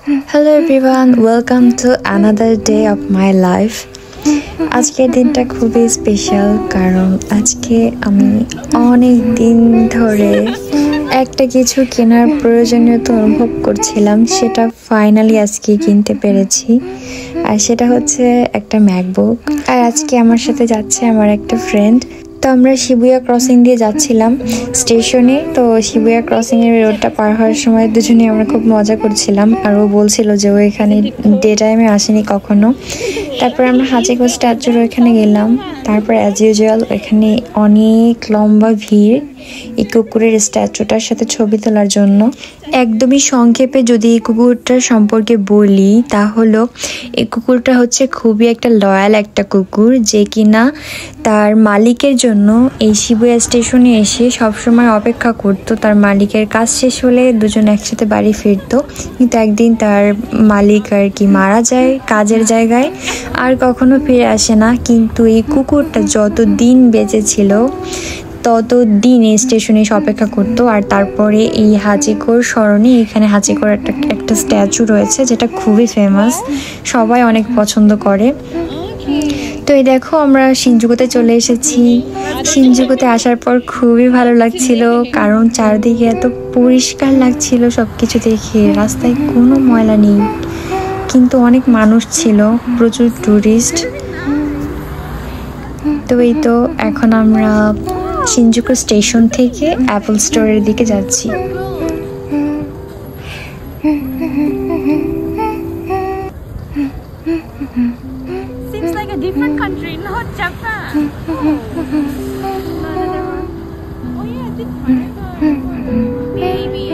Hello everyone, welcome to another day of my life. আজকের দিনটা খুবই স্পেশাল কারণ আজকে আমি অনেক দিন ধরে একটা কিছু কেনার প্রয়োজনীয়তা অনুভব করছিলাম, সেটা ফাইনালি আজকে কিনতে পেরেছি। আর সেটা হচ্ছে একটা ম্যাকবুক। আর আজকে আমার সাথে যাচ্ছে আমার একটা ফ্রেন্ড। তো আমরা শিবুয়া ক্রসিং দিয়ে যাচ্ছিলাম স্টেশনে। তো শিবুয়া ক্রসিং এর রোডটা পার হওয়ার সময় দুজনে আমরা খুব মজা করছিলাম, আর ও বলছিল যে ও এখানে ডে টাইমে আসেনি কখনো। তারপর আমরা হাজিগঞ্জ স্ট্যাচুর ওইখানে গেলাম। তারপর অ্যাজ ইউজুয়াল ওইখানে অনেক লম্বা ভিড় এই কুকুরের স্ট্যাচুটার সাথে ছবি তোলার জন্য। একদমই সংক্ষেপে যদি এই কুকুরটার সম্পর্কে বলি, তা হলো এই কুকুরটা হচ্ছে খুবই একটা লয়াল একটা কুকুর, যে কিনা তার মালিকের জন্য এই শিবুয়া স্টেশনে এসে সবসময় অপেক্ষা করতো। তার মালিকের কাজ শেষ হলে দুজন একসাথে বাড়ি ফিরতো, কিন্তু একদিন তার মালিক আর কি মারা যায় কাজের জায়গায়, আর কখনো ফিরে আসে না। কিন্তু এই কুকুরটা যত দিন বেঁচে ছিল ততদিন এই স্টেশনে এসে অপেক্ষা করতো। আর তারপরে এই হাজিকোর স্মরণে এখানে হাজিকোর একটা স্ট্যাচু রয়েছে, যেটা খুবই ফেমাস, সবাই অনেক পছন্দ করে। তো এই দেখো আমরা শিনজুকুতে চলে এসেছি। শিনজুকুতে আসার পর খুবই ভালো লাগছিল, কারণ চারদিকে এত পরিষ্কার লাগছিল সব কিছু দেখে। রাস্তায় কোনো ময়লা নেই, কিন্তু অনেক মানুষ ছিল, প্রচুর ট্যুরিস্ট। তো এই তো এখন আমরা শিনজুকু স্টেশন থেকে অ্যাপল স্টোরের দিকে যাচ্ছি। Seems like a different country, not Japan. Oh yeah, this one. Baby.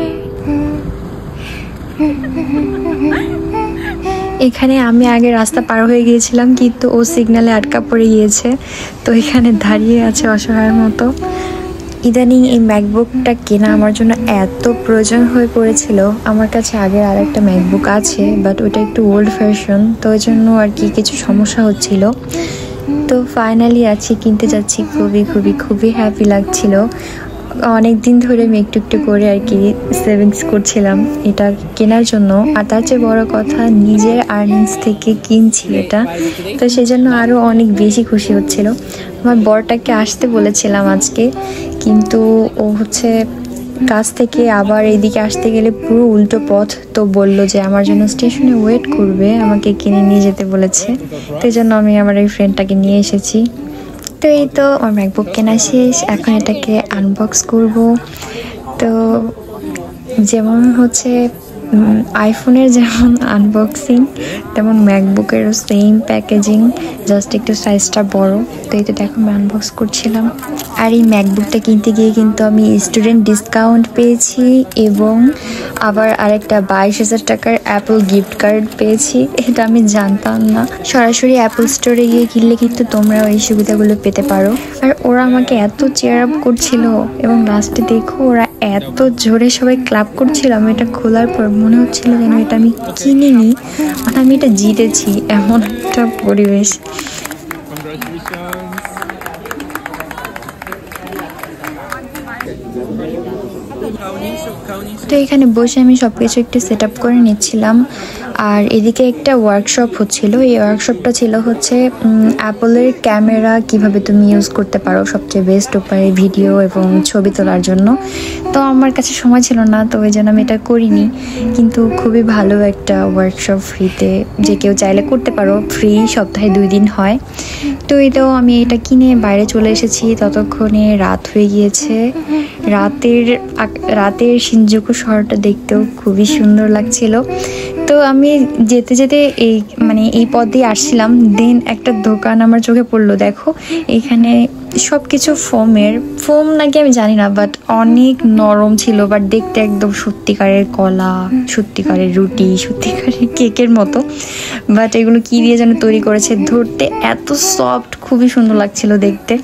এখানে আমি আগে রাস্তা পার হয়ে গিয়েছিলাম, কিন্তু ও সিগন্যালে আটকা পড়ে গিয়েছে, তো এখানে দাঁড়িয়ে আছে অসহায়ের মতো। ইদানিং এই ম্যাকবুকটা কেনা আমার জন্য এত প্রয়োজন হয়ে পড়েছিল। আমার কাছে আগের আরেকটা ম্যাকবুক আছে, বাট ওটা একটু ওল্ড ভার্সন, তো ওই জন্য আর কি কিছু সমস্যা হচ্ছিল। তো ফাইনালি আজকে কিনতে যাচ্ছি, খুবই খুবই খুবই হ্যাপি লাগছিল। অনেক দিন ধরে আমি একটু একটু করে আর কি সেভিংস করছিলাম এটা কেনার জন্য, আর তার চেয়ে বড় কথা নিজের আর্নিংস থেকে কিনছি এটা, তো সেজন্য আরও অনেক বেশি খুশি হচ্ছিল। আমার বরটাকে আসতে বলেছিলাম আজকে, কিন্তু ও হচ্ছে কাছ থেকে আবার এইদিকে আসতে গেলে পুরো উল্টো পথ, তো বললো যে আমার জন্য স্টেশনে ওয়েট করবে, আমাকে কিনে নিয়ে যেতে বলেছে। তো এই জন্য আমি আমার এই ফ্রেন্ডটাকে নিয়ে এসেছি। তো এই তো আমার ম্যাকবুক কেনা শেষ, এখন এটাকে আনবক্স করব। তো যেমন হচ্ছে আইফোনের যেমন আনবক্সিং, তেমন ম্যাকবুকেরও সেম প্যাকেজিং, জাস্ট একটু সাইজটা বড়। তো এই তো দেখো আমি আনবক্স করছিলাম। আর এই ম্যাকবুকটা কিনতে গিয়ে কিন্তু আমি স্টুডেন্ট ডিসকাউন্ট পেয়েছি, এবং আবার আরেকটা 22,000 টাকার অ্যাপল গিফট কার্ড পেয়েছি। এটা আমি জানতাম না। সরাসরি অ্যাপল স্টোরে গিয়ে কিনলে কিন্তু তোমরাও এই সুবিধাগুলো পেতে পারো। আর ওরা আমাকে এত চেয়ার আপ করছিল, এবং লাস্টে দেখো ওরা এত জোরে সবাই ক্লাব করছিল। আমি এটা খোলার পর মনে হচ্ছিল যেন এটা আমি কিনিনি, মানে আমি এটা জিতেছি, এমন একটা পরিবেশ। তো এখানে বসে আমি সবকিছু একটু সেট আপ করে নিচ্ছিলাম। আর এদিকে একটা ওয়ার্কশপ হচ্ছিল। এই ওয়ার্কশপটা ছিল হচ্ছে অ্যাপলের ক্যামেরা কিভাবে তুমি ইউজ করতে পারো সবচেয়ে বেস্ট উপায়ে ভিডিও এবং ছবি তোলার জন্য। তো আমার কাছে সময় ছিল না, তো ওই জন্য আমি এটা করিনি, কিন্তু খুবই ভালো একটা ওয়ার্কশপ, ফ্রিতে যে কেউ চাইলে করতে পারো, ফ্রি, সপ্তাহে 2 দিন হয়। তো এটাও আমি এটা কিনে বাইরে চলে এসেছি, ততক্ষণে রাত হয়ে গিয়েছে। রাতের শিনজুকু শহরটা দেখতেও খুবই সুন্দর লাগছিল। তো আমি যেতে যেতে এই পথ দিয়ে আসছিলাম, দেন একটা দোকান আমার চোখে পড়লো। দেখো এখানে সব কিছু ফোম নাকি আমি জানি না, বাট অনেক নরম ছিল, বাট দেখতে একদম সত্যিকারের কলা, সত্যিকারের রুটি, সত্যিকারের কেকের মতো। বাট এগুলো কি দিয়ে যেন তৈরি করেছে, ধরতে এত সফট, খুবই সুন্দর লাগছিল দেখতে।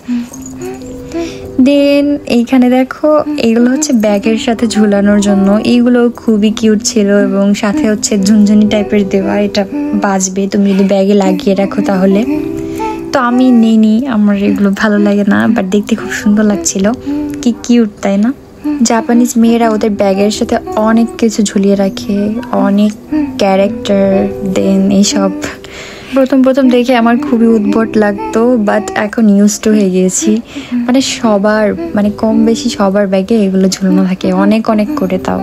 দেন এইখানে দেখো এইগুলো হচ্ছে ব্যাগের সাথে ঝুলানোর জন্য, এইগুলো খুবই কিউট ছিল, এবং সাথে হচ্ছে ঝুনঝুনি টাইপের দেওয়া, এটা বাজবে তুমি যদি ব্যাগে লাগিয়ে রাখো তাহলে। তো আমি নিইনি, আমার এগুলো ভালো লাগে না, বাট দেখতে খুব সুন্দর লাগছিল, কি কিউট তাই না। জাপানিজ মেয়েরা ওদের ব্যাগের সাথে অনেক কিছু ঝুলিয়ে রাখে, অনেক ক্যারেক্টার দেন এইসব। প্রথম দেখে আমার খুবই উদ্ভট লাগতো, বাট এখন ইউজ টু হয়ে গিয়েছি। মানে সবার মানে কম বেশি সবার ব্যাগে এগুলো ঝুলানো থাকে, অনেক অনেক করে তাও।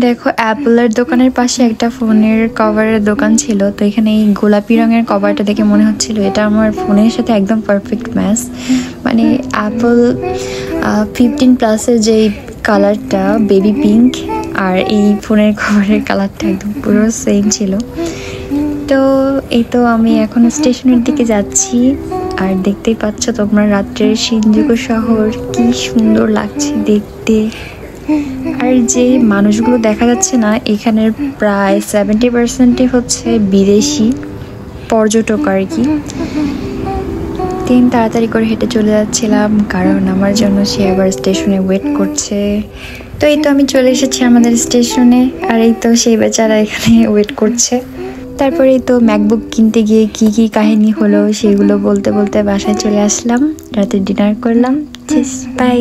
দেখো অ্যাপলের দোকানের পাশে একটা ফোনের কভারের দোকান ছিল, তো এখানে এই গোলাপি রঙের কভারটা দেখে মনে হচ্ছিল এটা আমার ফোনের সাথে একদম পারফেক্ট ম্যাচ। মানে অ্যাপল 15+ যে কালারটা বেবি পিঙ্ক আর এই ফোনের কভারের কালারটা একদম পুরো সেম ছিল। তো এই তো আমি এখন স্টেশনের দিকে যাচ্ছি, আর দেখতেই পাচ্ছ তোমরা রাত্রের শিনজুকু শহর কি সুন্দর লাগছে দেখতে। আর যে মানুষগুলো দেখা যাচ্ছে না, এখানের প্রায় 70% হচ্ছে বিদেশি পর্যটক আর কি। তাড়াতাড়ি করে হেঁটে চলে যাচ্ছিলাম, কারণ আমার জন্য সে আবার স্টেশনে ওয়েট করছে। তো এই তো আমি চলে এসেছি আমাদের স্টেশনে, আর এই তো সেই বেচারা এখানে ওয়েট করছে। তারপরে এই তো ম্যাকবুক কিনতে গিয়ে কি কি কাহিনী হলো সেগুলো বলতে বলতে বাসায় চলে আসলাম, রাতে ডিনার করলাম। বাই।